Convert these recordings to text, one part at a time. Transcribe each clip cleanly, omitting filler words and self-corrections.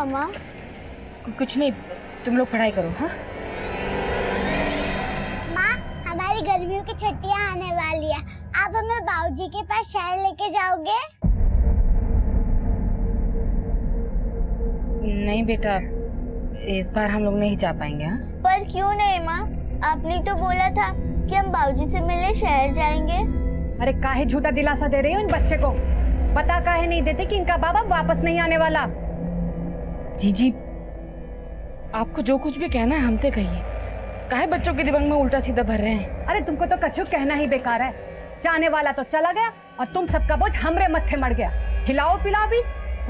मामा? कुछ नहीं, तुम लोग पढ़ाई करो। हाँ माँ, हमारी गर्मियों की छुट्टियाँ आने वाली है, आप हमें बाबूजी के पास शहर लेके जाओगे? नहीं बेटा, इस बार हम लोग नहीं जा पाएंगे। हाँ पर क्यों नहीं माँ? आपने तो बोला था कि हम बाबूजी से मिलने शहर जाएंगे। अरे काहे झूठा दिलासा दे रही हो इन बच्चे को? पता काहे नहीं देते कि इनका बाबा वापस नहीं आने वाला? जीजी, आपको जो कुछ भी कहना है हमसे कहिए। काहे बच्चों के दिमाग में उल्टा सीधा भर रहे हैं? अरे तुमको तो कछु कहना ही बेकार है। जाने वाला तो चला गया और तुम सबका बोझ हमरे मत्थे मर गया। खिलाओ पिलाओ भी,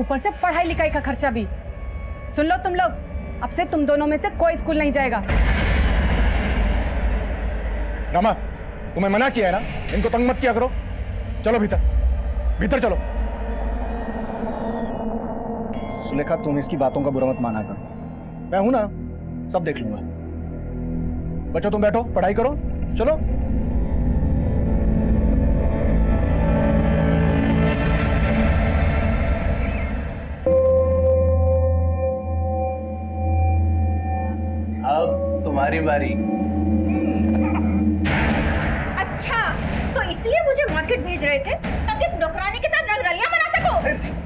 ऊपर से पढ़ाई लिखाई का खर्चा भी। सुन लो तुम लोग, अब से तुम दोनों में से कोई स्कूल नहीं जाएगा। रमा, तुम्हें मना किया है ना, इनको तंग मत किया करो। चलो भीतर, भीतर चलो। सुलेखा, तुम इसकी बातों का बुरा मत माना करो। मैं हूं ना, सब देख लूंगा। बच्चों तुम बैठो, पढ़ाई करो, चलो। अब तुम्हारी बारी। अच्छा, तो इसलिए मुझे मार्केट भेज रहे थे ताकि इस नौकरानी के साथ रंगरलियां मना सको।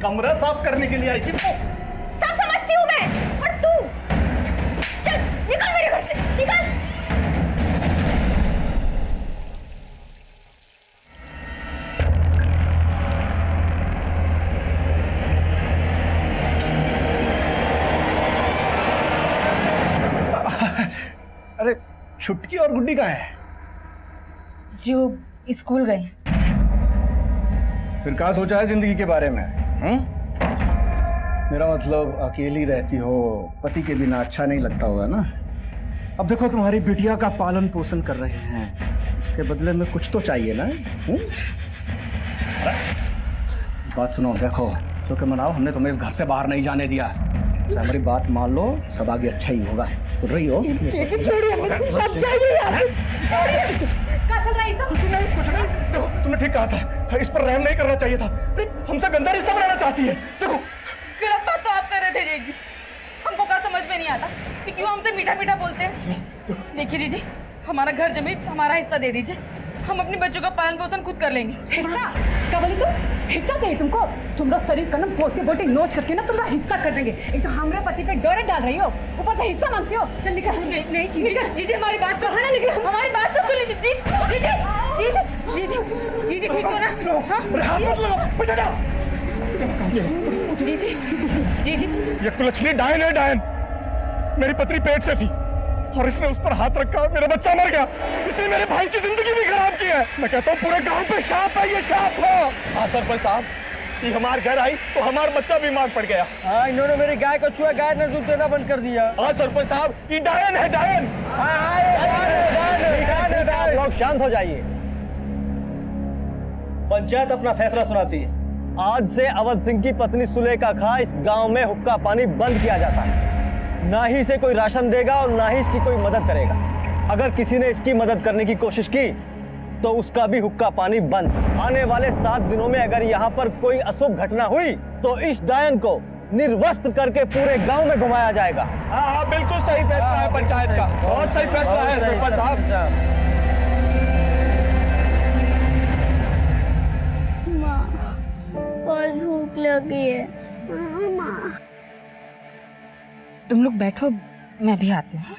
कमरा साफ करने के लिए आई थी। सब समझती हूँ मैं। और तू चल निकल मेरे घर से, निकल। अरे छुटकी और गुड्डी कहाँ है? जी वो स्कूल गए। फिर कहा सोचा है जिंदगी के बारे में? मेरा मतलब अकेली रहती हो, पति के बिना अच्छा नहीं लगता होगा ना। अब देखो तुम्हारी बिटिया का पालन पोषण कर रहे हैं, उसके बदले में कुछ तो चाहिए ना। बात सुनो, देखो सो के मनाओ, हमने तुम्हें इस घर से बाहर नहीं जाने दिया। हमारी बात मान लो, सब आगे अच्छा ही होगा। सुन रही हो? तुमने ठीक कहा था, इस पर रहम नहीं करना चाहिए था। हमसे गंदा रिश्ता बनाना चाहती है। देखो गलत बात तो आप कर रहे थे जीजी। हमको क्या समझ में नहीं आता कि क्यों हमसे मीठा मीठा बोलते हैं। देखिए जीजी, हमारा घर जमीन हमारा हिस्सा दे दीजिए, हम अपने बच्चों का पालन पोषण खुद कर लेंगे। हिस्सा? क्या बोली तुम? हिस्सा चाहिए तुमको? तुम्हारा शरीर का ना बोलते बोलते नोच करके ना तुम्हारा हिस्सा कर देंगे। एक तो हमारे पति पे डोरे डाल रही हो, ऊपर से हिस्सा मांगती हो। चल निकल। नहीं जीजी, हमारी बात तो है ना, हमारी बात तो सुन लीजिए। जीजी ठीक हो ना? जीजी ये कुलच्छनी डायन है, डायन। मेरी पत्नी पेट से थी और इसने उस पर हाथ रखा, मेरा बच्चा मर गया। इसने मेरे भाई की जिंदगी भी खराब की है। मैं कहता हूँ पूरे गांव पे शाप है, ये शाप हो। हाँ सरपंच साहब, ये हमारे घर आई तो हमारा बच्चा बीमार पड़ गया। हाँ, इन्होंने मेरी गाय को छुआ, गाय ने दूध देना बंद कर दिया। हाँ सरपंच साहब, ये डायन है, डायन। आप लोग शांत हो जाइए, पंचायत अपना फैसला सुनाती है। आज से अवध सिंह की पत्नी सुलेखा खा इस गांव में हुक्का पानी बंद किया जाता है। ना ही इसे कोई राशन देगा और ना ही इसकी कोई मदद करेगा। अगर किसी ने इसकी मदद करने की कोशिश की तो उसका भी हुक्का पानी बंद। आने वाले 7 दिनों में अगर यहाँ पर कोई अशुभ घटना हुई तो इस डायन को निर्वस्त्र करके पूरे गांव में घुमाया जाएगा। हाँ, बिल्कुल सही फैसला है पंचायत का, बहुत सही फैसला है सरपंच साहब। माँ, बहुत भूख लगी है। माँ, तुम लोग बैठो, मैं भी आती हूँ।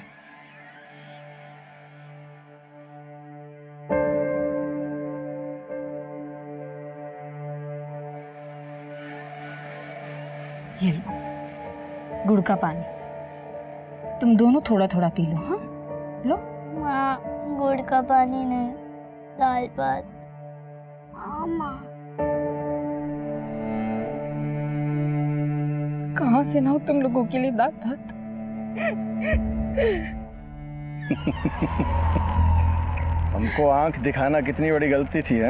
ये लो गुड़ का पानी, तुम दोनों थोड़ा थोड़ा पी लो। हाँ लो। माँ, गुड़ का पानी नहीं, दाल भात। माँ, कहाँ से लाऊं तुम लोगों के लिए दाल भात? हमको आंख दिखाना कितनी बड़ी गलती थी।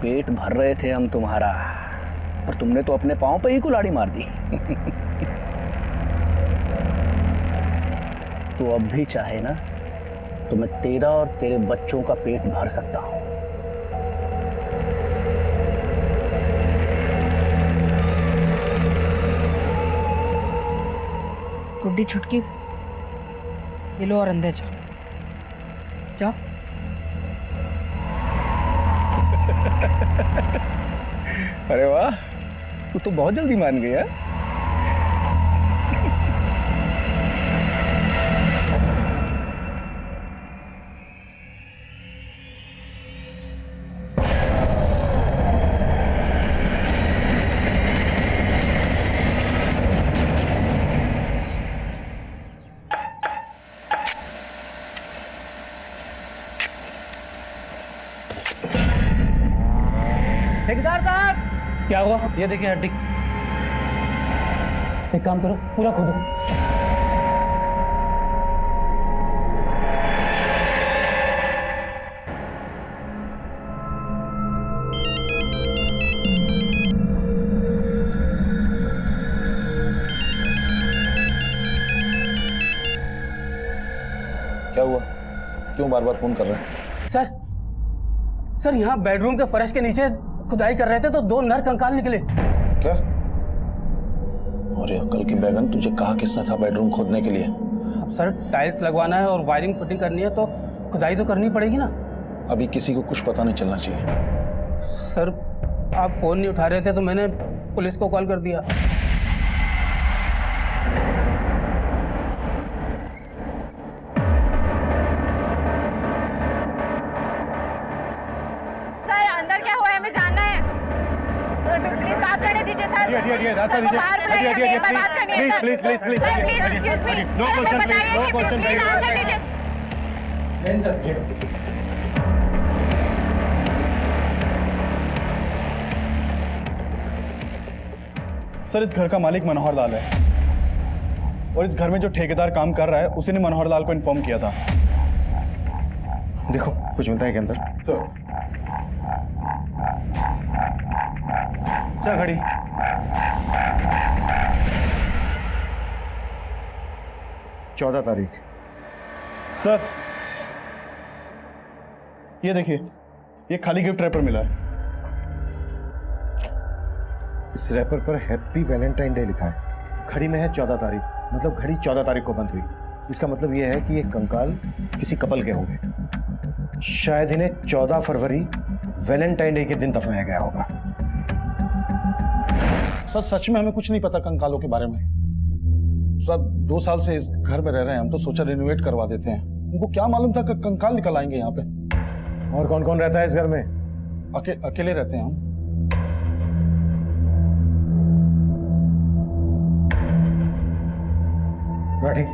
पेट भर रहे थे हम तुम्हारा, और तुमने तो अपने पांव पे ही कुल्हाड़ी मार दी। तो अब भी चाहे ना तो मैं तेरा और तेरे बच्चों का पेट भर सकता हूं। गुड्डी छुटकी, ये लो और अंदर जाओ। जाओ। अरे वाह, तू तो बहुत जल्दी मान गई है। ठेकेदार साहब, क्या हुआ? ये देखिए हड्डी। एक काम करो, पूरा खोदो। क्या हुआ? क्यों बार बार फोन कर रहे हैं? सर यहाँ बेडरूम के फर्श के नीचे खुदाई कर रहे थे तो 2 नर कंकाल निकले। क्या? अरे अकल की बैगन, तुझे कहा किसने था बेडरूम खोदने के लिए? अब सर टाइल्स लगवाना है और वायरिंग फिटिंग करनी है तो खुदाई तो करनी पड़ेगी ना। अभी किसी को कुछ पता नहीं चलना चाहिए। सर आप फोन नहीं उठा रहे थे तो मैंने पुलिस को कॉल कर दिया। सर अंदर क्या हुआ है हमें जानना है। सर प्लीज बात करने दीजिए सर। रास्ता दीजिए। बात करनी है। Please sir please excuse me. No question, no question. Please answer दीजिए। सर, इस घर का मालिक मनोहर लाल है और इस घर में जो ठेकेदार काम कर रहा है उसी ने मनोहर लाल को इन्फॉर्म किया था। देखो कुछ मिलता है के अंदर। सर घड़ी। चौदह तारीख। सर ये देखिए, ये खाली गिफ्ट रैपर मिला है। इस रैपर पर हैप्पी वैलेंटाइन डे लिखा है। घड़ी में है 14 तारीख, मतलब घड़ी 14 तारीख को बंद हुई। इसका मतलब यह है कि ये कंकाल किसी कपल के होंगे। शायद इन्हें 14 फरवरी वैलेंटाइन डे के दिन दफनाया गया होगा। सर सच में हमें कुछ नहीं पता कंकालों के बारे में। सर 2 साल से इस घर में रह रहे हैं हम, तो सोचा रिनोवेट करवा देते हैं। उनको क्या मालूम था कि कंकाल निकल आएंगे यहाँ पे। और कौन कौन रहता है इस घर में? अकेले रहते हैं हम। राठी,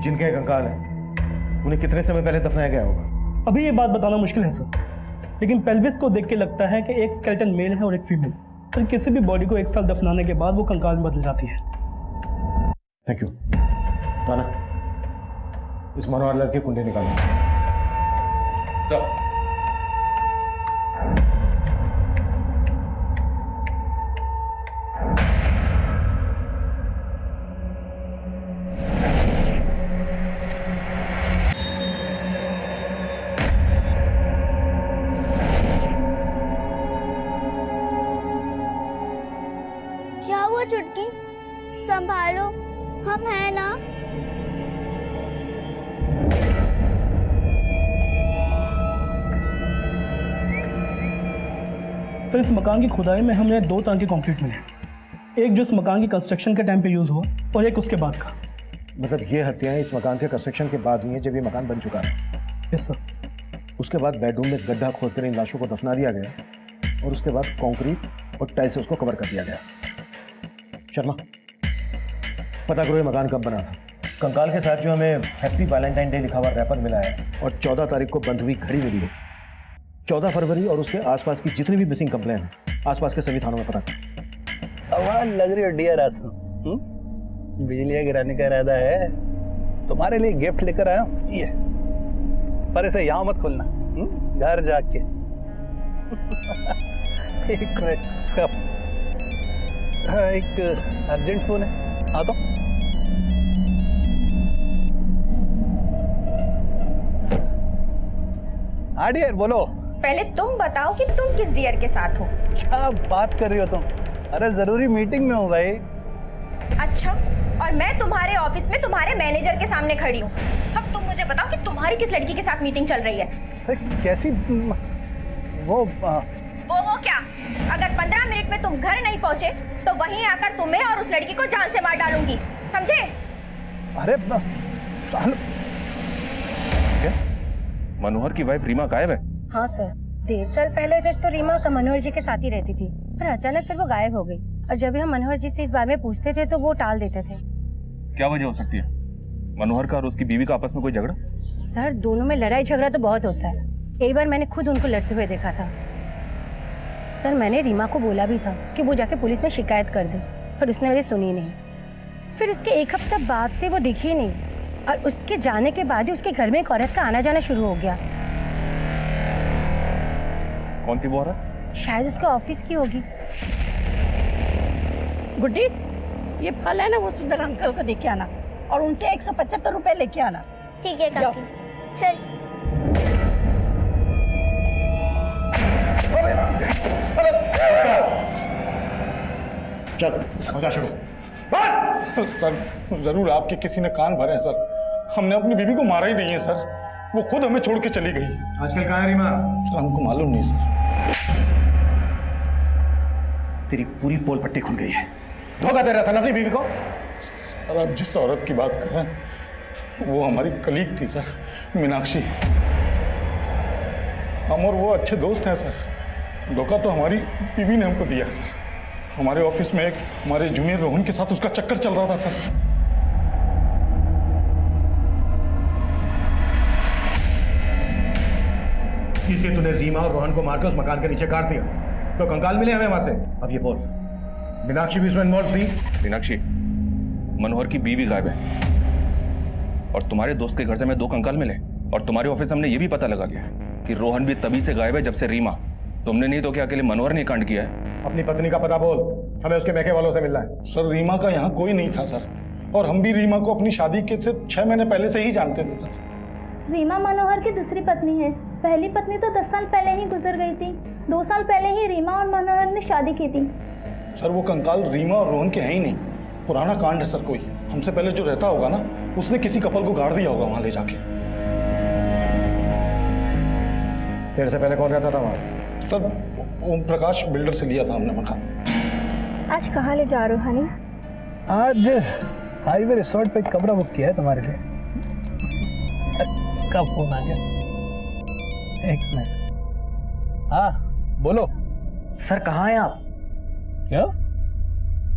जिनके कंकाल हैं उन्हें कितने समय पहले दफनाया गया होगा? अभी ये बात बताना मुश्किल है सर, लेकिन पेल्विस को देख के लगता है कि एक स्केलेटन मेल है और एक फीमेल। सर किसी भी बॉडी को 1 साल दफनाने के बाद वो कंकाल में बदल जाती है। Thank you. राना, इस मनोहर लाल की कुंडली निकालो। क्या हुआ चुटकी? संभालो, हम हैं ना। सर इस मकान की खुदाई में हमने 2 तरह के कंक्रीट मिले। एक जो इस मकान की कंस्ट्रक्शन के टाइम पे यूज हुआ और एक उसके बाद का। मतलब ये हत्याएं इस मकान के कंस्ट्रक्शन के बाद हुई हैं, जब ये मकान बन चुका है। Yes sir. उसके बाद बेडरूम में गड्ढा खोदकर इन लाशों को दफना दिया गया और उसके बाद कंक्रीट और टाइल्स से उसको कवर कर दिया गया। शर्मा, पता करो ये मकान कब बना था। कंकाल के साथ जो हमें हैप्पी वैलेंटाइन डे लिखा हुआ रैपर मिला है और 14 तारीख को बंद हुई घड़ी मिली है। 14 फरवरी और उसके आसपास की जितनी भी मिसिंग कंप्लेन है आसपास के सभी थानों में पता कर। आवाज लग रही है डियर आसन। बिजली गिराने का इरादा है। तुम्हारे लिए गिफ्ट लेकर आया हूं, ये पर इसे यहाँ मत खोलना, घर जाके। एक मिनट, हाँ, एक अर्जेंट फोन है। हाँ तो हाँ डियर, बोलो। पहले तुम बताओ कि तुम किस डियर के साथ हो। क्या बात कर रही हो तुम? अरे जरूरी मीटिंग में हूँ भाई। अच्छा, और मैं तुम्हारे ऑफिस में तुम्हारे मैनेजर के सामने खड़ी हूँ। अब तुम मुझे बताओ कि तुम्हारी किस लड़की के साथ मीटिंग चल रही है? कैसी वो वो क्या? अगर 15 मिनट में तुम घर नहीं पहुंचे तो वहीं आकर तुम्हें और उस लड़की को जान से मार डालूंगी, समझे? अरे मनोहर की वाइफ रीमा गायब है? हाँ सर, 1.5 साल पहले तक तो रीमा का मनोहर जी के साथ ही रहती थी, पर अचानक फिर वो गायब हो गई। और जब भी हम मनोहर जी से इस बारे में पूछते थे तो वो टाल देते थे। क्या वजह हो सकती है? मनोहर का और उसकी बीवी का आपस में कोई झगड़ा? सर, दोनों में लड़ाई झगड़ा तो बहुत होता है। कई बार मैंने खुद उनको लड़ते हुए देखा था। सर, मैंने रीमा को बोला भी था कि वो जाके पुलिस में शिकायत कर दे, पर उसने मेरी सुनी नहीं। फिर उसके 1 हफ्ता बाद से वो दिखी ही नहीं, और उसके जाने के बाद ही उसके घर में एक औरत का आना जाना शुरू हो गया। कौन थी वो औरत? शायद उसके ऑफिस की होगी। गुड्डी, ये फल है ना, वो सुंदर अंकल को देके आना और उनसे 175 रुपए लेके आना। ठीक है काकी, चल। चल समझा शुरू। सर जरूर आपके किसी ने कान भरे हैं सर। हमने अपनी बीवी को मारा ही नहीं है सर, वो खुद हमें छोड़ के चली गई। आजकल कहाँ है रीमा? सर हमको मालूम नहीं सर। तेरी पूरी पोल पट्टी खुल गई है। धोखा दे रहा था ना अपनी बीवी को? सर आप जिस औरत की बात कर रहे हैं वो हमारी कलीग थी सर, मीनाक्षी। हम और वो अच्छे दोस्त हैं सर। धोखा तो हमारी बीवी ने हमको दिया है सर। हमारे ऑफिस में एक हमारे जूनियर रोहन के साथ उसका चक्कर चल रहा था सर। इसलिए तूने रीमा और रोहन को मारकर उस मकान के नीचे काट दिया, तो कंकाल मिले हमें वहां से। अब ये बोल, मीनाक्षी भी इसमें इन्वॉल्व थी? मीनाक्षी मनोहर की बीवी गायब है और तुम्हारे दोस्त के घर से हमें 2 कंकाल मिले, और तुम्हारे ऑफिस से हमने ये भी पता लगा लिया कि रोहन भी तभी से गायब है जब से रीमा। तुमने नहीं तो क्या अकेले मनोहर ने कांड किया है? अपनी पत्नी का पता बोल, हमें उसके मैके वालों से मिलना है। सर रीमा का यहाँ कोई नहीं था सर, और हम भी रीमा को अपनी शादी के सिर्फ 6 महीने पहले से ही जानते थे सर। रीमा मनोहर की दूसरी पत्नी है। पहली पत्नी तो 10 साल पहले ही गुजर गई थी। 2 साल पहले ही रीमा और मनोहर ने शादी की थी। सर वो कंकाल रीमा और रोहन के हैं ही नहीं, पुराना कांड है सर। कोई हमसे पहले जो रहता होगा ना, उसने किसी कपल को गाड़ दिया होगा वहां ले जाके। तेरे से पहले कौन रहता था वहां? सर ओम प्रकाश बिल्डर से लिया था हमने मकान। आज कहाँ ले जा रहे हो हनी? आज हाईवे रिसोर्ट पे कमरा बुक किया है तुम्हारे लिए। इसका फोन आ गया, 1 मिनट। हाँ बोलो। सर कहाँ हैं आप? क्या?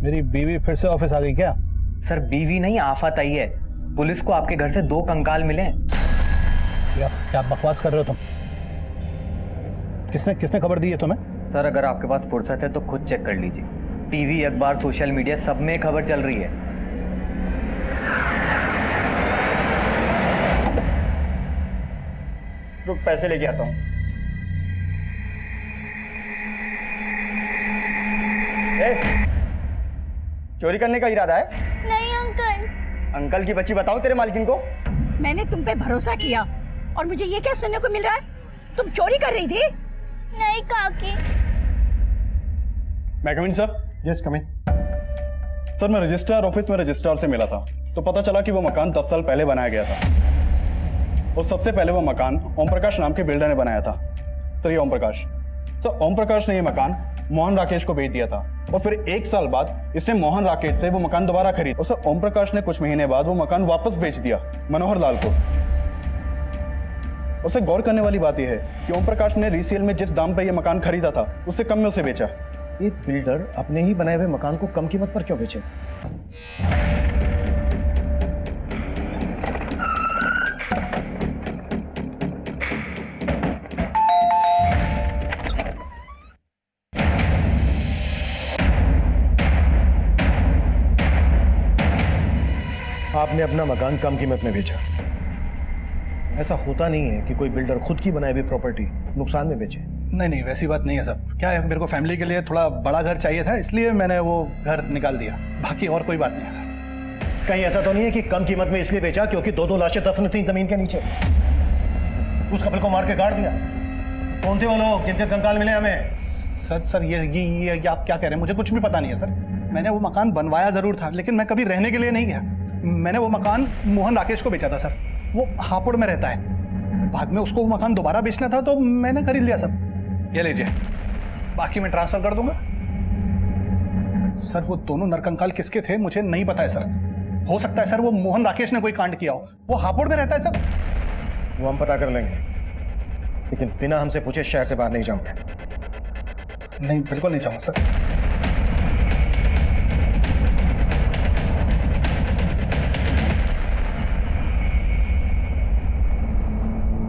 मेरी बीवी फिर से ऑफिस आ गई क्या? सर बीवी नहीं, आफत आई है। पुलिस को आपके घर से 2 कंकाल मिले। क्या बकवास कर रहे हो तुम? किसने खबर दी है तुम्हें? सर अगर आपके पास फुर्सत है तो खुद चेक कर लीजिए। टीवी, अखबार, सोशल मीडिया सब में खबर चल रही है। रुक, पैसे लेके आता हूँ। चोरी करने का इरादा है? नहीं अंकल। अंकल की बच्ची, बताओ तेरे मालकिन को। मैंने तुम पे भरोसा किया और मुझे ये क्या सुनने को मिल रहा है? तुम चोरी कर रही थी? नहीं काकी। मैं कम इन सर? यस कम इन। सर मैं रजिस्ट्रार ऑफिस में रजिस्ट्रार से मिला था, तो पता चला कि वो मकान 10 साल पहले बनाया गया था, और सबसे पहले वो मकान ओम प्रकाश नाम के बिल्डर ने बनाया था। सर ये ओम प्रकाश, सर ओम प्रकाश ने ये मकान मोहन राकेश को बेच दिया था, और फिर 1 साल बाद इसने मोहन राकेश से वो मकान दोबारा खरीदा, और सर ओम प्रकाश ने कुछ महीने बाद वो मकान वापस बेच दिया मनोहर लाल को। उससे गौर करने वाली बात यह है कि ओम प्रकाश ने रीसेल में जिस दाम पे ये मकान खरीदा था उससे कम में उसे बेचा। एक बिल्डर अपने ही बनाए हुए मकान को कम कीमत पर क्यों बेचे? आपने अपना मकान कम कीमत में बेचा। ऐसा होता नहीं है कि कोई बिल्डर खुद की बनाई हुई प्रॉपर्टी नुकसान में बेचे। नहीं, वैसी बात नहीं है सर। क्या है, मेरे को फैमिली के लिए थोड़ा बड़ा घर चाहिए था, इसलिए मैंने वो घर निकाल दिया। बाकी और कोई बात नहीं है सर। कहीं ऐसा तो नहीं है कि कम कीमत में इसलिए बेचा क्योंकि 2 लाशें दफन थी जमीन के नीचे, उस कपल को मार के गाड़ दिया? कौन थे वो लोग जिनके कंकाल मिले हमें? सर ये आप क्या कह रहे हैं? मुझे कुछ भी पता नहीं है सर। मैंने वो मकान बनवाया ज़रूर था, लेकिन मैं कभी रहने के लिए नहीं गया। मैंने वो मकान मोहन राकेश को बेचा था सर। वो हापुड़ में रहता है। बाद में उसको वो मकान दोबारा बेचना था तो मैंने खरीद लिया सर। ये लीजिए, बाकी मैं ट्रांसफ़र कर दूंगा। सर वो दोनों नरकंकाल किसके थे मुझे नहीं पता है सर। हो सकता है सर वो मोहन राकेश ने कोई कांड किया हो। वो हापुड़ में रहता है सर। वो हम पता कर लेंगे, लेकिन बिना हमसे पूछे शहर से बाहर नहीं जाऊंगे। नहीं, बिल्कुल नहीं जाऊंगा सर।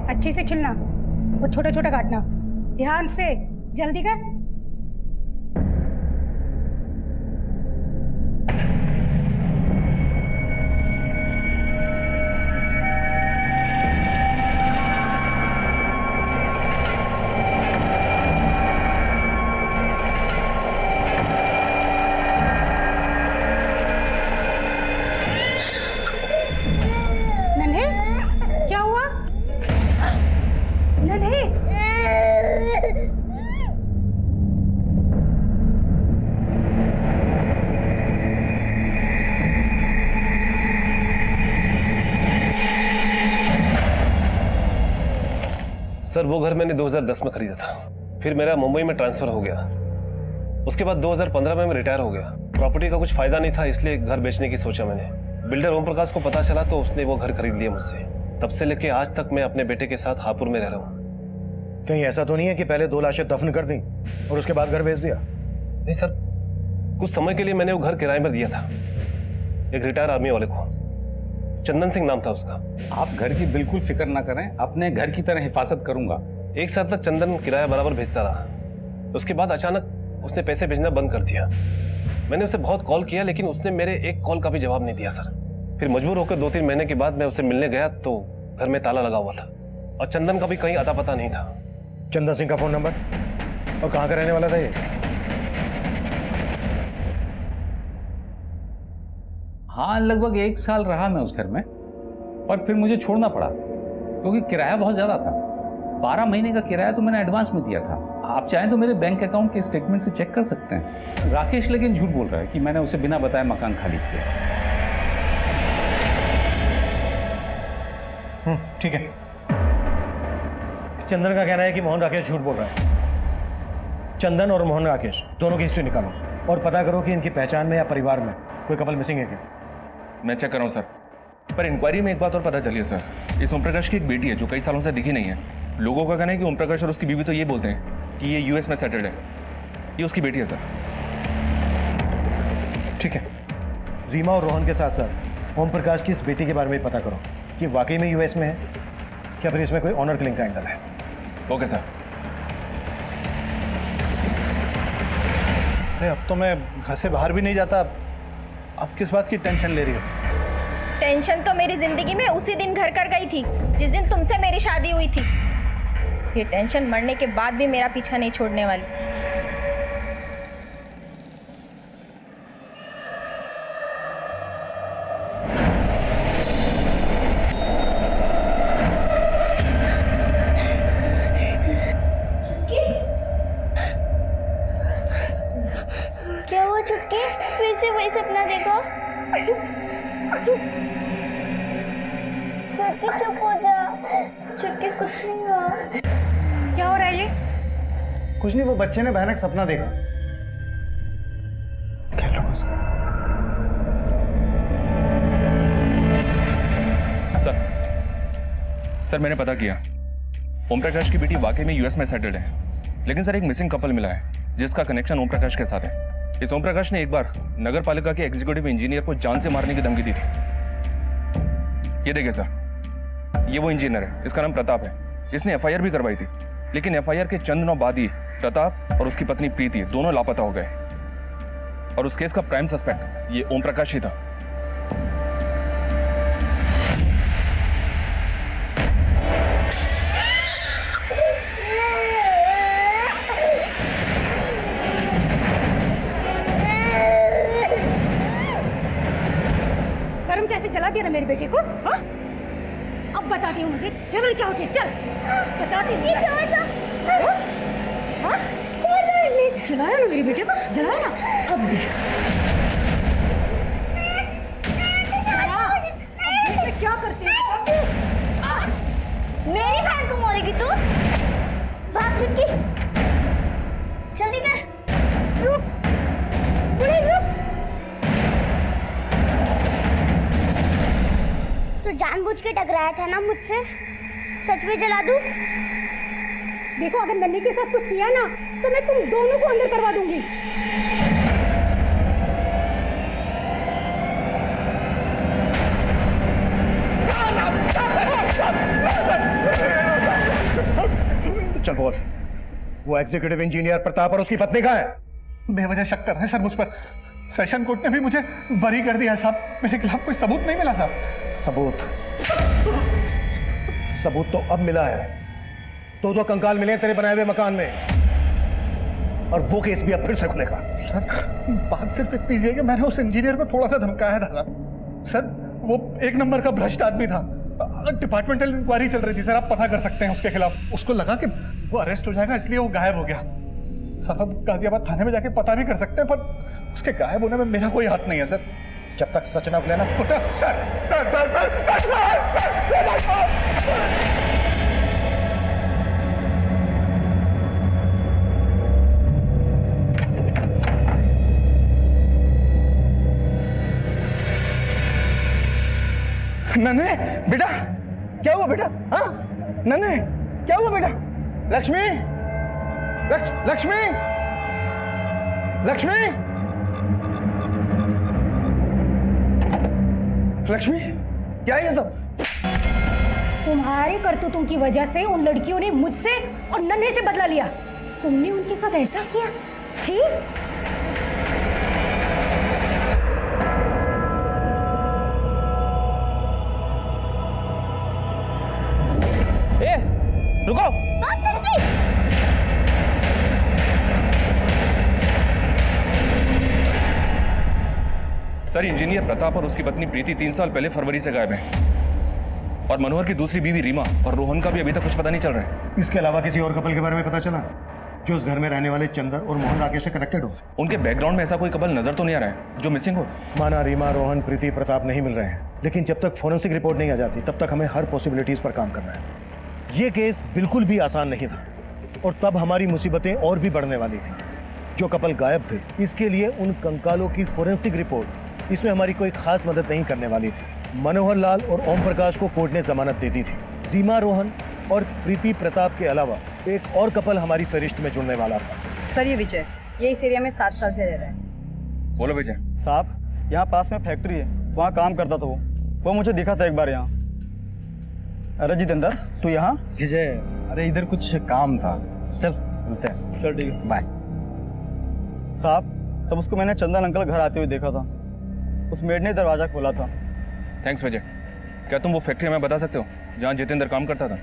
अच्छे से छिलना और छोटा छोटा काटना, ध्यान से, जल्दी कर। नन्हे, क्या हुआ? नन्हे, सर वो घर मैंने 2010 में खरीदा था, फिर मेरा मुंबई में ट्रांसफर हो गया। उसके बाद 2015 में मैं रिटायर हो गया। प्रॉपर्टी का कुछ फायदा नहीं था, इसलिए घर बेचने की सोचा मैंने। बिल्डर ओम प्रकाश को पता चला तो उसने वो घर खरीद लिया मुझसे। तब से लेके आज तक मैं अपने बेटे के साथ हापुड़ में रह रहा हूँ। कहीं ऐसा तो नहीं है कि पहले 2 लाशें दफन कर दी और उसके बाद घर बेच दिया? नहीं सर, कुछ समय के लिए मैंने वो घर किराए पर दिया था एक रिटायर आर्मी वाले को। चंदन सिंह नाम था उसका। आप घर की बिल्कुल फिक्र ना करें, अपने घर की तरह हिफाजत करूंगा। 1 साल तक चंदन किराया बराबर भेजता रहा। उसके बाद अचानक उसने पैसे भेजना बंद कर दिया। मैंने उसे बहुत कॉल किया, लेकिन उसने मेरे एक कॉल का भी जवाब नहीं दिया सर। फिर मजबूर होकर 2-3 महीने के बाद मैं उसे मिलने गया तो घर में ताला लगा हुआ था और चंदन का भी कहीं अता पता नहीं था। चंदन सिंह का फोन नंबर और कहाँ का रहने वाला था ये? हाँ, लगभग 1 साल रहा मैं उस घर में और फिर मुझे छोड़ना पड़ा क्योंकि किराया बहुत ज़्यादा था। 12 महीने का किराया तो मैंने एडवांस में दिया था। आप चाहें तो मेरे बैंक अकाउंट के स्टेटमेंट से चेक कर सकते हैं। राकेश लेकिन झूठ बोल रहा है कि मैंने उसे बिना बताए मकान खाली किया। ठीक है। चंदन का कहना है कि मोहन राकेश झूठ बोल रहा है। चंदन और मोहन राकेश दोनों की हिस्ट्री निकालो और पता करो कि इनकी पहचान में या परिवार में कोई कपल मिसिंग है क्या। मैं चेक कर रहा हूँ सर, पर इंक्वायरी में एक बात और पता चली है सर। इस ओम प्रकाश की एक बेटी है जो कई सालों से दिखी नहीं है। लोगों का कहना है कि ओम प्रकाश और उसकी बीवी तो ये बोलते हैं कि ये यूएस में सेटल्ड है। ये उसकी बेटी है सर। ठीक है, रीमा और रोहन के साथ साथ ओम प्रकाश की इस बेटी के बारे में पता करो कि वाकई में यूएस में है क्या फिर इसमें कोई ऑनर किलिंग का एंगल है। Okay sir. अरे अब तो मैं घर से बाहर भी नहीं जाता। अब किस बात की टेंशन ले रही हो? टेंशन तो मेरी जिंदगी में उसी दिन घर कर गई थी जिस दिन तुमसे मेरी शादी हुई थी। ये टेंशन मरने के बाद भी मेरा पीछा नहीं छोड़ने वाली। क्या हुआ चुटकी? फिर से वही सपना देखो? चुटकी चुप हो जा। चुटकी कुछ नहीं हुआ। क्या हो रहा है ये? कुछ नहीं, वो बच्चे ने भयानक सपना देखा। क्या लोग सर मैंने पता किया, ओम प्रकाश की बेटी वाकई में यूएस में सेटल्ड है। लेकिन सर एक मिसिंग कपल मिला है जिसका कनेक्शन ओम प्रकाश के साथ है। इस ओम प्रकाश ने एक बार नगर पालिका के एग्जीक्यूटिव इंजीनियर को जान से मारने की धमकी दी थी। ये देखिए सर, ये वो इंजीनियर है, इसका नाम प्रताप है। इसने एफआईआर भी करवाई थी, लेकिन एफआईआर के चंद दिनों बाद ही प्रताप और उसकी पत्नी प्रीति दोनों लापता हो गए और उस केस का प्राइम सस्पेक्ट ये ओम प्रकाश ही था। कर्म जैसे जला दिया ना मेरे बेटे को। हाँ? अब बताती हूँ मुझे जलन क्या होती है। चल बताती हूँ। हाँ? जलाया ना मेरे बेटे को, जलाया ना। अब देख। चुटकी जल्दी कर। रुक बुढ़ी रुक। तू जानबूझ के टकराया था ना मुझसे? सच में जला दूं? देखो अगर नन्ही के साथ कुछ किया ना तो मैं तुम दोनों को अंदर करवा दूंगी। चल बोल, वो एग्जीक्यूटिव इंजीनियर प्रताप और उसकी पत्नी कहाँ है? बेवजह शक कर रहे हैं सर मुझ पर। सेशन कोर्ट ने भी मुझे बरी कर दिया है साहब। मेरे खिलाफ कोई सबूत नहीं मिला साहब। सबूत तो अब मिला है। दो कंकाल मिले तेरे बनाए हुए मकान में, और वो केस भी अब फिर से खुलेगा। सर बात सिर्फ इतनी सी है कि मैंने उस इंजीनियर को थोड़ा सा धमकाया था साहब। सर वो एक नंबर का भ्रष्ट आदमी था। डिपार्टमेंटल इंक्वायरी चल रही थी सर, आप पता कर सकते हैं उसके खिलाफ। उसको लगा कि वो अरेस्ट हो जाएगा इसलिए वो गायब हो गया। साहब गाजियाबाद थाने में जाके पता भी कर सकते हैं, पर उसके गायब होने में मेरा कोई हाथ नहीं है सर। जब तक सच ना खुले ना। नन्हे बेटा, क्या हुआ बेटा? हाँ नन्हे क्या हुआ बेटा? लक्ष्मी, लक्ष्मी, लक्ष्मी, लक्ष्मी, क्या है ये सब? तुम्हारी करतूतों की वजह से उन लड़कियों ने मुझसे और नन्हे से बदला लिया। तुमने उनके साथ ऐसा किया? छी! रुको। सर, इंजीनियर प्रताप और उसकी पत्नी प्रीति 3 साल पहले फरवरी से गायब हैं, और मनोहर की दूसरी बीवी रीमा और रोहन का भी अभी तक कुछ पता नहीं चल रहा है। इसके अलावा किसी और कपल के बारे में पता चला जो उस घर में रहने वाले चंदर और मोहन राकेश से कनेक्टेड हो? उनके बैकग्राउंड में ऐसा कोई कपल नजर तो नहीं आ रहा है जो मिसिंग हो। माना रीमा, रोहन, प्रीति, प्रताप नहीं मिल रहे हैं, लेकिन जब तक फोरेंसिक रिपोर्ट नहीं आ जाती तब तक हमें हर पॉसिबिलिटीज पर काम करना है। ये केस बिल्कुल भी आसान नहीं था, और तब हमारी मुसीबतें और भी बढ़ने वाली थी। जो कपल गायब थे, इसके लिए उन कंकालों की फोरेंसिक रिपोर्ट इसमें हमारी कोई खास मदद नहीं करने वाली थी। मनोहर लाल और ओम प्रकाश को कोर्ट ने जमानत दे दी थी। रीमा, रोहन और प्रीति प्रताप के अलावा एक और कपल हमारी फहरिस्त में जुड़ने वाला था। सर ये विजय, ये इस एरिया में 7 साल से रह रहा है। बोलो विजय। साहब यहाँ पास में फैक्ट्री है, वहाँ काम करता था वो मुझे दिखा था एक बार यहाँ। अरे जितेंद्र तू यहाँ? विजय, अरे इधर कुछ काम था, चल मिलते हैं। चल ठीक है, बाय। साहब तब उसको मैंने चंदन अंकल घर आते हुए देखा था, उस मेड ने दरवाजा खोला था। थैंक्स विजय। क्या तुम वो फैक्ट्री हमें बता सकते हो जहाँ जितेंद्र काम करता था?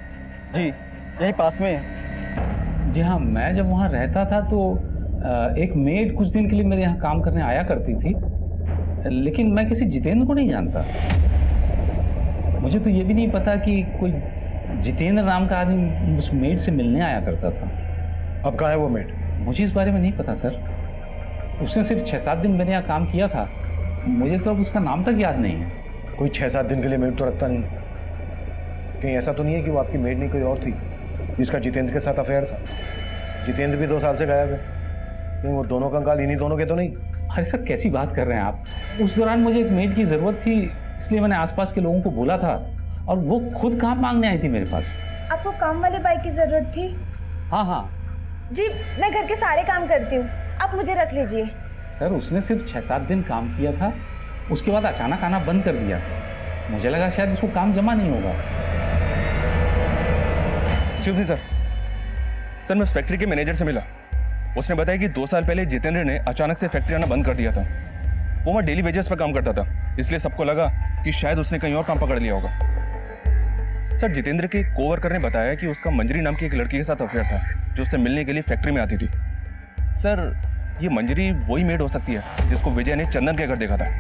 जी यही पास में है। जी हाँ, मैं जब वहाँ रहता था तो एक मेड कुछ दिन के लिए मेरे यहाँ काम करने आया करती थी, लेकिन मैं किसी जितेंद्र को नहीं जानता। मुझे तो ये भी नहीं पता कि कोई जितेंद्र नाम का आदमी उस मेड से मिलने आया करता था। अब कहाँ है वो मेड? मुझे इस बारे में नहीं पता सर। उसने सिर्फ 6-7 दिन मेरे यहाँ काम किया था, मुझे तो अब उसका नाम तक याद नहीं है। कोई 6-7 दिन के लिए मेड तो रखता नहीं। कहीं ऐसा तो नहीं है कि वो आपकी मेड नहीं कोई और थी जिसका जितेंद्र के साथ अफेयर था? जितेंद्र भी 2 साल से गायब है, कहीं वो दोनों कंकाल इन्हीं दोनों के तो नहीं? अरे सर कैसी बात कर रहे हैं आप? उस दौरान मुझे एक मेड की ज़रूरत थी, इसलिए मैंने आसपास के लोगों को बोला था, और वो खुद काम मांगने आई थी मेरे पास। आपको काम वाले बाई की ज़रूरत थी? हाँ हाँ जी, मैं घर के सारे काम करती हूँ, आप मुझे रख लीजिए। सर उसने सिर्फ 6-7 दिन काम किया था, उसके बाद अचानक आना बंद कर दिया। मुझे लगा शायद उसको काम जमा नहीं होगा। शिव जी सर मैं उस फैक्ट्री के मैनेजर से मिला। उसने बताया कि 2 साल पहले जितेंद्र ने अचानक से फैक्ट्री आना बंद कर दिया था। वो वहाँ डेली वेजेस पर काम करता था, इसलिए सबको लगा कि शायद उसने कहीं और काम पकड़ लिया होगा। सर जितेंद्र के कोवर्कर ने बताया कि उसका मंजरी नाम की एक लड़की के साथ अफेयर था जो उससे मिलने के लिए फैक्ट्री में आती थी। सर ये मंजरी वही मेड हो सकती है जिसको विजय ने चंदन के घर देखा था।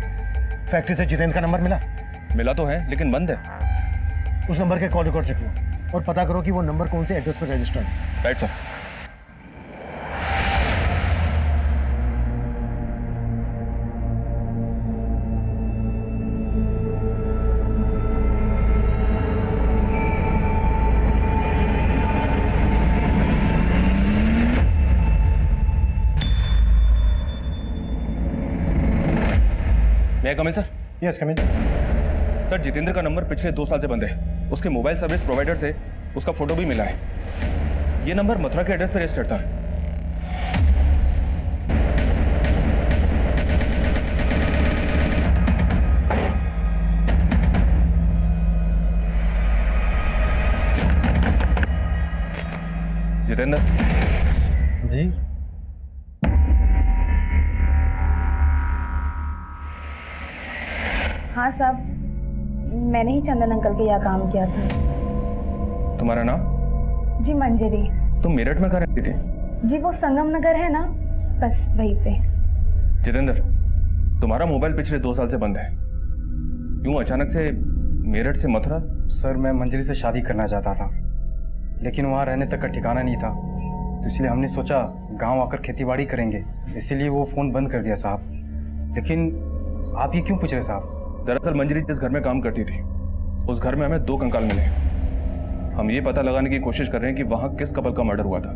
फैक्ट्री से जितेंद्र का नंबर मिला तो है, लेकिन बंद है। उस नंबर के कॉल रिकॉर्ड चेक लो और पता करो कि वो नंबर कौन से एड्रेस पर रजिस्टर्ड है। Right sir. मैं कम सर? यस कम इन। सर जितेंद्र का नंबर पिछले 2 साल से बंद है। उसके मोबाइल सर्विस प्रोवाइडर से उसका फोटो भी मिला है। ये नंबर मथुरा के एड्रेस पर रजिस्टर्ड था। जितेंद्र जी हाँ साहब, मैंने ही चंदन अंकल के यहाँ काम किया था। तुम्हारा नाम? जी मंजरी। तुम मेरठ में कहाँ रहती थी? जी वो संगम नगर है ना, बस वहीं पे। जितेंद्र, तुम्हारा मोबाइल पिछले 2 साल से बंद है। यूं अचानक से मेरठ से मथुरा? सर मैं मंजरी से शादी करना चाहता था, लेकिन वहाँ रहने तक का ठिकाना नहीं था, तो इसलिए हमने सोचा गांव आकर खेतीबाड़ी करेंगे, इसीलिए वो फ़ोन बंद कर दिया साहब। लेकिन आप ये क्यों पूछ रहे साहब? दरअसल मंजरी जिस घर में काम करती थी उस घर में हमें 2 कंकाल मिले। हम ये पता लगाने की कोशिश कर रहे हैं कि वहां किस कपल का मर्डर हुआ था।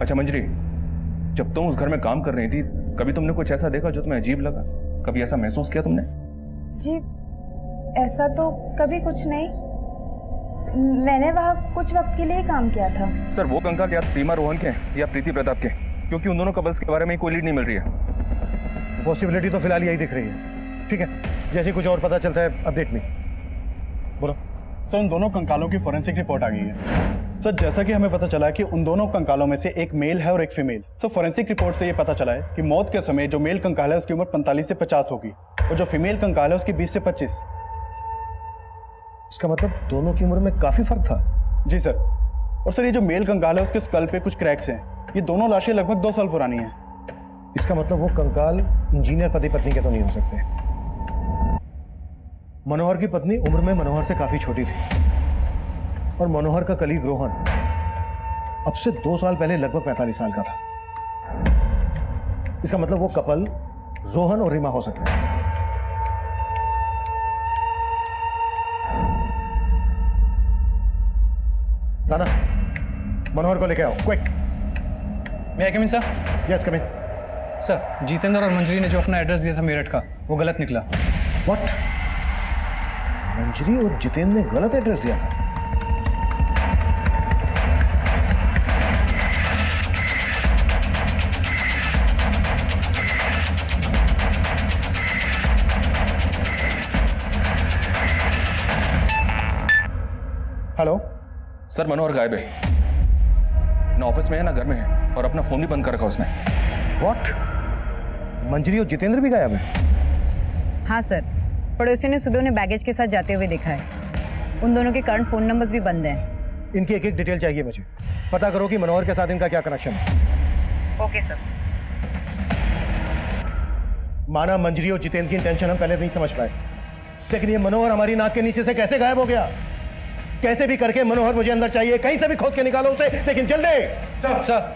अच्छा मंजरी, जब तुम उस घर में काम कर रही थी कभी तुमने कुछ ऐसा देखा जो तुम्हें अजीब लगा? कभी ऐसा महसूस किया तुमने? जी ऐसा तो कभी कुछ नहीं, मैंने वहाँ कुछ वक्त के लिए काम किया था। सर वो कंकाल या रीमा रोहन के या प्रीति प्रताप के? क्योंकि उन दोनों कपल्स के बारे में कोई लीड नहीं मिल रही है। पॉसिबिलिटी तो फिलहाल यही दिख रही है। ठीक है, जैसे कुछ और पता चलता है अपडेट में बोलो। सर उन दोनों कंकालों की फॉरेंसिक रिपोर्ट आ गई है। सर जैसा कि हमें पता चला कि उन दोनों कंकालों में से एक मेल है और एक फीमेल। सर फॉरेंसिक रिपोर्ट से ये पता चला है कि मौत के समय जो मेल कंकाल है उसकी उम्र 45 से 50 होगी और जो फीमेल कंकाल है उसकी 20 से 25। इसका मतलब दोनों की उम्र में काफी फर्क था। जी सर। और सर ये जो मेल कंकाल है उसके स्कल पे कुछ क्रैक्स हैं। ये दोनों लाशें लगभग 2 साल पुरानी हैं। इसका मतलब वो कंकाल इंजीनियर पति पत्नी के तो नहीं हो सकते। मनोहर की पत्नी उम्र में मनोहर से काफी छोटी थी और मनोहर का कलीग रोहन अब से 2 साल पहले लगभग 45 साल का था। इसका मतलब वो कपल रोहन और रीमा हो सकते हैं। राना, मनोहर को लेके आओ क्विक। मैं कम इन सर? यस कम इन। सर जितेंद्र और मंजरी ने जो अपना एड्रेस दिया था मेरठ का, वो गलत निकला। व्हाट? मंजरी और जितेंद्र ने गलत एड्रेस दिया था? हेलो सर मनोहर गायब है, ना ऑफिस में है ना घर में है, और अपना फोन भी बंद कर रखा उसने। व्हाट? मंजरी और जितेंद्र भी गायब है? हाँ सर, पड़ोसी ने सुबह उन्हें बैगेज के साथ जाते हुए देखा है। उन दोनों के करंट फोन नंबर्स भी बंद हैं। इनकी एक डिटेल चाहिए मुझे। पता करो कि मनोहर के साथ इनका क्या कनेक्शन है। Okay sir. माना मंजरी और जितेंद्र की टेंशन हम पहले नहीं समझ पाए, लेकिन ये मनोहर हमारी नाक के नीचे से कैसे गायब हो गया? कैसे भी करके मनोहर मुझे अंदर चाहिए, कहीं से भी खोद के निकालो उसे, लेकिन जल्दी। सर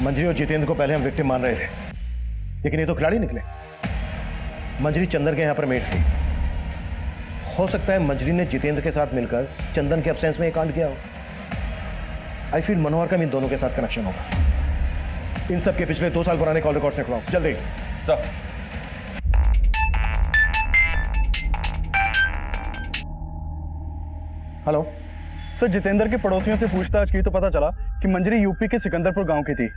मंजरी और जितेंद्र को पहले हम विक्टिम मान रहे थे, लेकिन ये तो खिलाड़ी निकले। मंजरी चंदन के यहां पर मेट थी। हो सकता है मंजरी ने जितेंद्र के साथ मिलकर चंदन के एब्सेंस में ये कांड किया हो। आई फील मनोहर का इन दोनों के साथ कनेक्शन होगा। इन सब के पिछले 2 साल पुराने कॉल रिकॉर्ड्स निकलवाओ जल्दी। सर हेलो सर, जितेंद्र के पड़ोसियों से पूछताछ की तो पता चला कि मंजरी यूपी के सिकंदरपुर गांव की थी।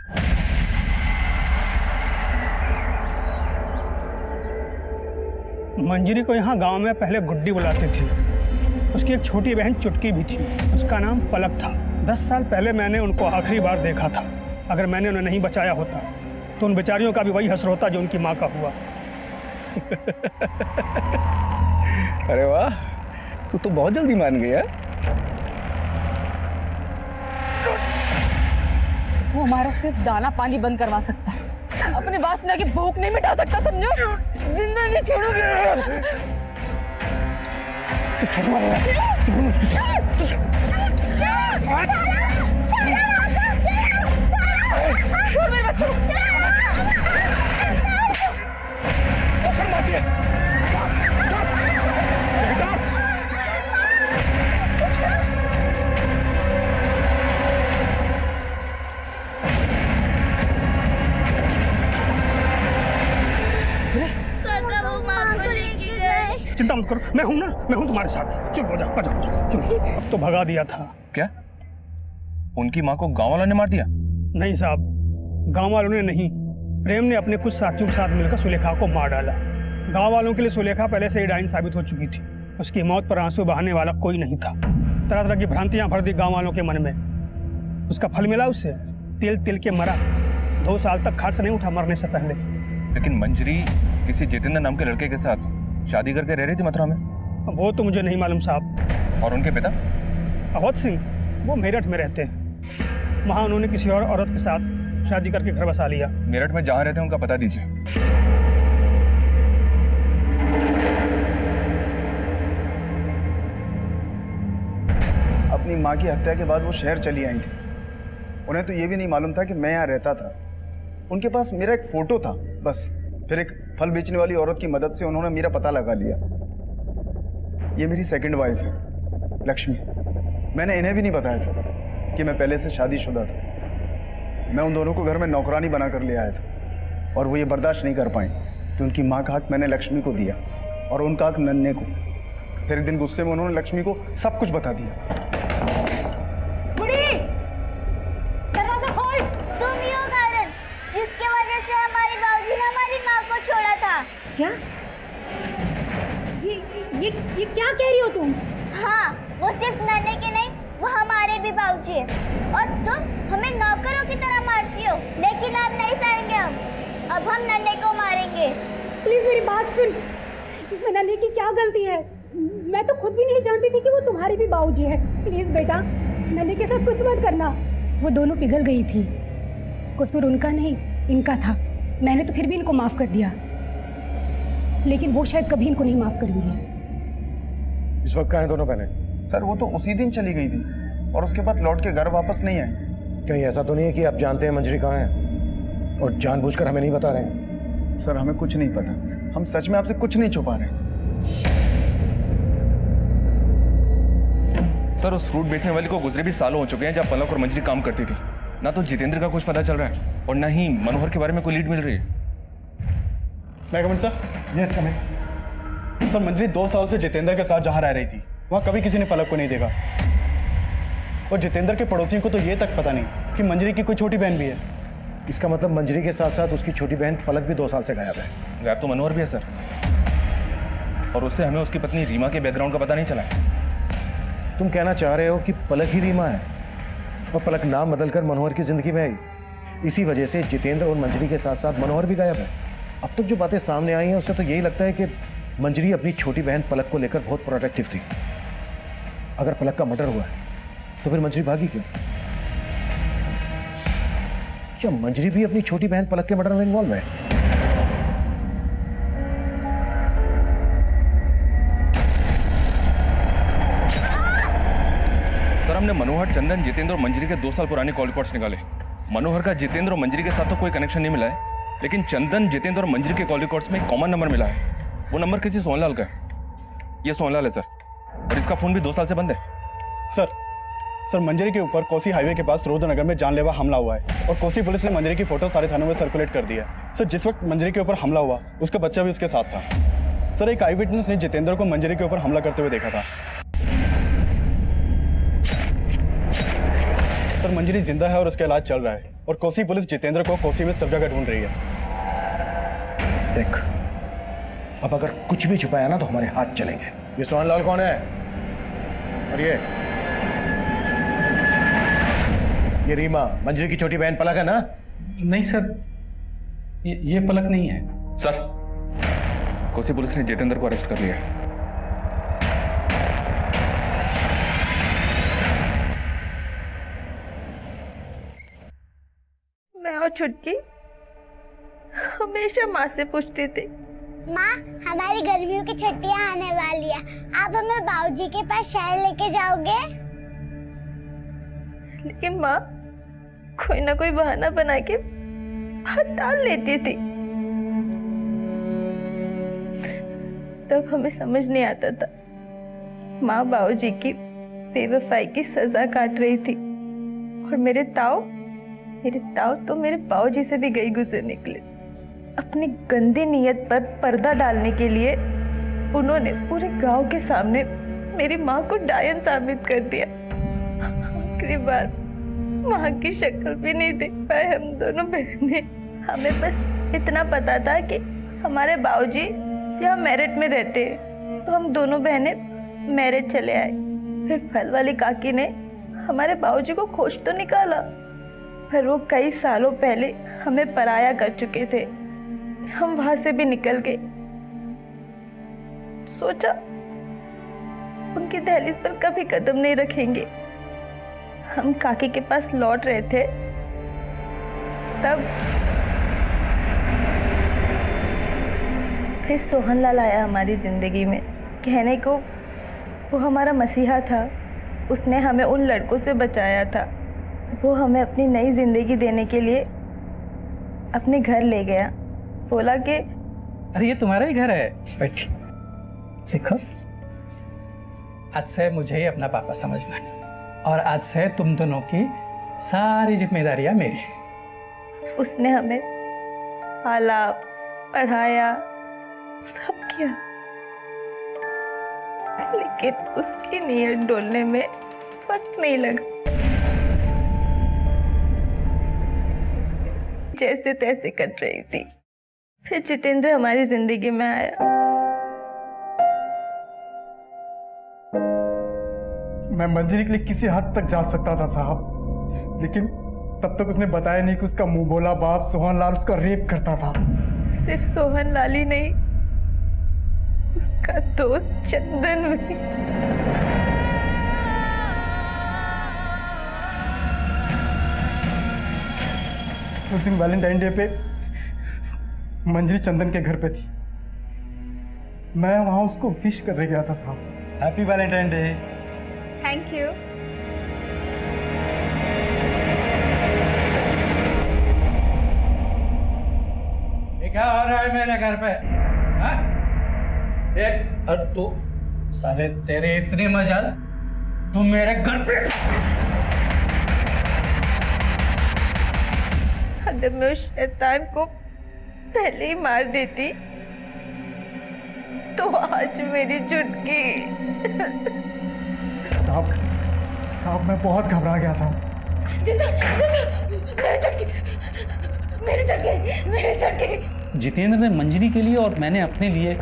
मंजरी को यहाँ गांव में पहले गुड्डी बुलाते थे। उसकी एक छोटी बहन चुटकी भी थी, उसका नाम पलक था। 10 साल पहले मैंने उनको आखिरी बार देखा था। अगर मैंने उन्हें नहीं बचाया होता तो उन बेचारियों का भी वही हश्र होता जो उनकी माँ का हुआ। अरे वाह, तू तो बहुत जल्दी मान गया। वो हमारा सिर्फ दाना पानी बंद करवा सकता है, अपने वासना की भूख नहीं मिटा सकता, समझो? जिंदा नहीं छोड़ोगे। छोड़ मेरे बच्चों। चिंता मत करो, मैं हूं ना, मैं हूं तुम्हारे साथ। चलो आ जाओ, आ जाओ, चलो। अब तो भगा दिया था। क्या उनकी माँ को गांव वालों ने मार दिया? नहीं साहब, गांव वालों ने नहीं, प्रेम ने अपने कुछ साथियों के साथ मिलकर सुलेखा को मार डाला। गांव वालों के लिए सुलेखा पहले से ही डाइन साबित हो चुकी थी। उसकी मौत पर आंसू बहाने वाला कोई नहीं था। तरह तरह की भ्रांतियां भर दी गांव वालों के मन में। उसका फल मिला उसे, तिल तिल के मरा। 2 साल तक खाट से नहीं उठा मरने से पहले। लेकिन मंजरी किसी जितेंद्र नाम के लड़के के साथ शादी करके रह रही थी मथुरा में। वो तो मुझे नहीं मालूम साहब। और उनके पिता? अवध सिंह, वो मेरठ में रहते हैं। वहाँ उन्होंने किसी और औरत के साथ शादी करके घर बसा लिया। मेरठ में जहाँ रहते हैं उनका पता दीजिए। अपनी माँ की हत्या के बाद वो शहर चली आई थी। उन्हें तो ये भी नहीं मालूम था कि मैं यहाँ रहता था। उनके पास मेरा एक फोटो था बस। फिर एक फल बेचने वाली औरत की मदद से उन्होंने मेरा पता लगा लिया। ये मेरी सेकंड वाइफ है, लक्ष्मी। मैंने इन्हें भी नहीं बताया था कि मैं पहले से शादीशुदा था। मैं उन दोनों को घर में नौकरानी बना कर ले आया था और वो ये बर्दाश्त नहीं कर पाए कि उनकी माँ का हक मैंने लक्ष्मी को दिया और उनका हक नन्हे को। फिर एक दिन गुस्से में उन्होंने लक्ष्मी को सब कुछ बता दिया। दरवाजा खोल। तुम ही हो कारण जिसके वजह से हमारे बाबूजी ने हमारी माँ को छोड़ा था। क्या? ये क्या कह रही हो तुम? हाँ, वो सिर्फ नन्हे के नहीं, वो हमारे भी बाबूजी है। और तुम हमें नौकरों की तरह मारती हो, लेकिन अब नहीं सहेंगे हम। अब हम नन्हे को मारेंगे। प्लीज मेरी बात सुन। इसमें नन्हे की क्या गलती है? मैं तो खुद भी नहीं जानती थी कि वो तुम्हारे भी बाबूजी है। प्लीज बेटा, नन्हे के साथ कुछ मत करना। वो दोनों पिघल गई थी, कसूर उनका नहीं इनका था। मैंने तो फिर भी इनको माफ कर दिया, लेकिन वो शायद कभी इनको नहीं माफ करेंगे। इस वक्त कहाँ हैं दोनों बहनें? सर वो तो उसी दिन चली गई थी और उसके बाद लौट के घर वापस नहीं आई। कहीं ऐसा तो नहीं है कि आप जानते हैं मंजरी कहाँ है और जानबूझकर हमें नहीं बता रहे हैं? सर हमें कुछ नहीं पता, हम सच में आपसे कुछ नहीं छुपा रहे। सर उस फ्रूट बेचने वाली को गुजरे भी सालों हो चुके हैं जब पलक और मंजरी काम करती थी। ना तो जितेंद्र का कुछ पता चल रहा है और ना ही मनोहर के बारे में कोई लीड मिल रही है। मैं coming sir? Yes coming. Sir Manjari 2 साल से जितेंद्र के साथ जहाँ रह रही थी वहाँ कभी किसी ने पलक को नहीं देखा। और जितेंद्र के पड़ोसियों को तो ये तक पता नहीं कि मंजरी की कोई छोटी बहन भी है। इसका मतलब मंजरी के साथ साथ उसकी छोटी बहन पलक भी 2 साल से गायब है। गायब तो मनोहर भी है सर, और उससे हमें उसकी पत्नी रीमा के बैकग्राउंड का पता नहीं चला। तुम कहना चाह रहे हो कि पलक ही रीमा है और पलक नाम बदलकर मनोहर की जिंदगी में आई। इसी वजह से जितेंद्र और मंजरी के साथ साथ मनोहर भी गायब है। अब तक जो बातें सामने आई हैं उससे तो यही लगता है कि मंजरी अपनी छोटी बहन पलक को लेकर बहुत प्रोटेक्टिव थी। अगर पलक का मर्डर हुआ है तो फिर मंजरी भागी क्यों? क्या मंजरी भी अपनी छोटी बहन पलक के मर्डर में इन्वॉल्व है? सर हमने मनोहर, चंदन, जितेंद्र और मंजरी के 2 साल पुराने कॉल रिकॉर्ड्स निकाले। मनोहर का जितेंद्र और मंजरी के साथ तो कोई कनेक्शन नहीं मिला है, लेकिन चंदन, जितेंद्र और मंजरी के कॉल रिकॉर्ड्स में एक कॉमन नंबर मिला है। वो नंबर किसी सोनलाल का है। ये सोनलाल है सर, और इसका फोन भी 2 साल से बंद है। सर मंजरी के ऊपर कोसी हाईवे के पास रुद्रनगर में जानलेवा हमला हुआ है और कोसी पुलिस ने मंजरी की फोटो सारे थानों में सर्कुलेट कर दी है। सर जिस वक्त मंजरी के ऊपर हमला हुआ उसका बच्चा भी उसके साथ था। सर एक आई विटनेस ने जितेंद्र को मंजरी के ऊपर हमला करते हुए देखा था। सर मंजरी जिंदा है और उसका इलाज चल रहा है और कोसी पुलिस जितेंद्र को कोसी में सब जगह ढूंढ रही है। देख, अब अगर कुछ भी छुपाया ना तो हमारे हाथ चलेंगे। ये सोहनलाल कौन है? और ये रीमा मंजरी की छोटी बहन पलक है ना? नहीं सर, ये पलक नहीं है। सर कोसी पुलिस ने जितेंद्र को अरेस्ट कर लिया है। मैं और छुटकी हमेशा माँ से पूछती थी, माँ हमारी गर्मियों की छुट्टियां आने वाली है, आप हमें बाबूजी के पास शहर लेके जाओगे? लेकिन माँ कोई ना कोई बहाना बना के बाहर डाल लेती थी। तब हमें समझ नहीं आता था माँ बाबूजी की बेवफाई की सजा काट रही थी और मेरे ताऊ तो मेरे बाबूजी से भी गई गुजर निकले। अपनी गंदी नीयत पर पर्दा डालने के लिए उन्होंने पूरे गांव के सामने मेरी माँ को डायन साबित कर दिया। आखिरी बार माँ की शक्ल भी नहीं देख पाए हम दोनों बहनें। हमें बस इतना पता था कि हमारे बाबूजी यहाँ मेरठ में रहते हैं, तो हम दोनों बहनें मेरठ चले आए। फिर फल वाली काकी ने हमारे बाबूजी को खोज तो निकाला, पर वो कई सालों पहले हमें पराया कर चुके थे। हम वहां से भी निकल गए। सोचा उनकी दहलीज पर कभी कदम नहीं रखेंगे। हम काकी के पास लौट रहे थे, तब फिर सोहनलाल आया हमारी जिंदगी में। कहने को वो हमारा मसीहा था, उसने हमें उन लड़कों से बचाया था। वो हमें अपनी नई जिंदगी देने के लिए अपने घर ले गया। बोला कि अरे ये तुम्हारा ही घर है, बैठ। देखो, आज से मुझे ही अपना पापा समझना है, और आज से तुम दोनों की सारी जिम्मेदारियां मेरी। उसने हमें पाला, पढ़ाया, सब किया, लेकिन उसकी नीयत डोलने में वक्त नहीं लगा। जैसे तैसे कट रही थी। फिर जितेंद्र हमारी जिंदगी में आया। मैं मंजरी के लिए किसी हद तक जा सकता था साहब, लेकिन तब तक उसने बताया नहीं कि उसका मुंह बोला बाप सोहनलाल उसका रेप करता था। सिर्फ सोहनलाल ही नहीं, उसका दोस्त चंदन भी। उस दिन वैलेंटाइन डे पे मंजरी चंदन के घर पे थी। मैं वहां उसको विश करने गया था साहब। Happy Valentine day. Thank you. ये क्या हो रहा है मेरे घर पे? हाँ? एक और तू सारे तेरे इतनी मजाल, तू मेरे घर पे। अगर मैं उस शैतान को पहले ही मार देती तो आज मेरी चुटकी। साहब मैं बहुत घबरा गया था। मेरे झटके। जितेंद्र ने मंजरी के लिए और मैंने अपने लिए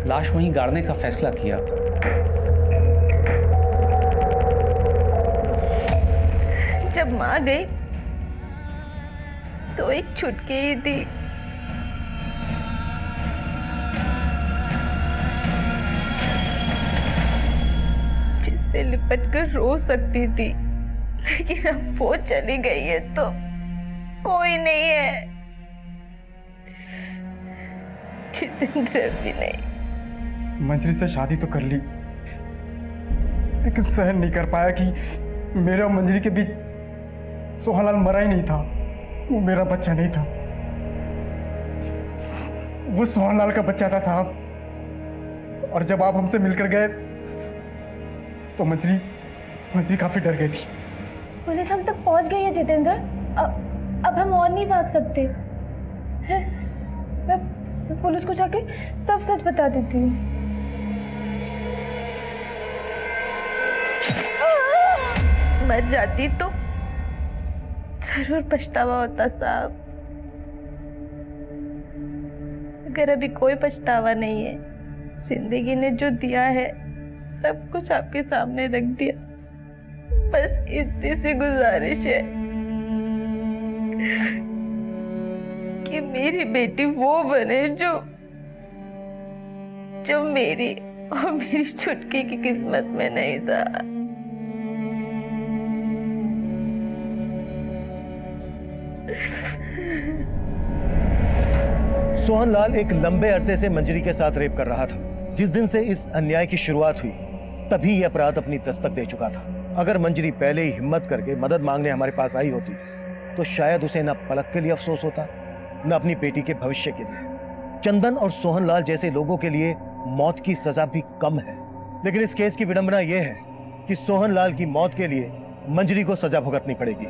लाश वहीं गाड़ने का फैसला किया। जब माँ गई तो एक छुटकी ही थी। जिससे लिपट कर रो सकती थी, लेकिन अब वो चली गई है तो कोई नहीं है। जितेंद्र भी नहीं। मंजरी से शादी तो कर ली, लेकिन सहन नहीं कर पाया कि मेरा और मंजरी के बीच सोहनलाल मरा ही नहीं था। वो मेरा बच्चा नहीं था, वो सोहनलाल का बच्चा था साहब। और जब आप हमसे मिलकर गए तो मंजरी काफी डर गई थी। पुलिस हम तक पहुंच गई है जितेंद्र। अब हम और नहीं भाग सकते हैं। मैं पुलिस को जाके सब सच बता देती हूँ। मर जाती तो जरूर पछतावा होता साहब। अगर अभी कोई पछतावा नहीं है, जिंदगी ने जो दिया है सब कुछ आपके सामने रख दिया। बस इतनी सी गुजारिश है कि मेरी बेटी वो बने जो मेरी और मेरी छुटकी की किस्मत में नहीं था। सोहनलाल एक लंबे अरसे से मंजरी के साथ रेप कर रहा था। जिस दिन से इस अन्याय की शुरुआत हुई, तभी यह अपराध अपनी दस्तक दे चुका था। अगर मंजरी पहले ही हिम्मत करके मदद मांगने हमारे पास आई होती तो शायद उसे न पलक के लिए अफसोस होता, न अपनी बेटी के भविष्य के लिए। चंदन और सोहनलाल जैसे लोगों के लिए मौत की सजा भी कम है, लेकिन इस केस की विडंबना यह है कि सोहनलाल की मौत के लिए मंजरी को सजा भुगतनी पड़ेगी।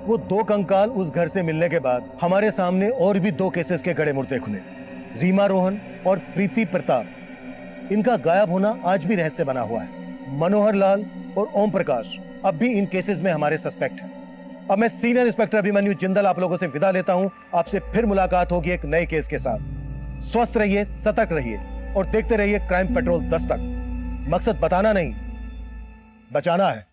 वो दो कंकाल उस घर से मिलने के बाद हमारे सामने और भी दो केसेस के गड़े मुर्दे खुले, रीमा रोहन और प्रीति प्रताप। इनका गायब होना आज भी रहस्य बना हुआ है। मनोहर लाल और ओम प्रकाश अब भी इन केसेस में हमारे सस्पेक्ट हैं। अब मैं सीनियर इंस्पेक्टर अभिमन्यु जिंदल आप लोगों से विदा लेता हूं। आपसे फिर मुलाकात होगी एक नए केस के साथ। स्वस्थ रहिए, सतर्क रहिए और देखते रहिए क्राइम पेट्रोल 10 तक। मकसद बताना नहीं, बचाना है।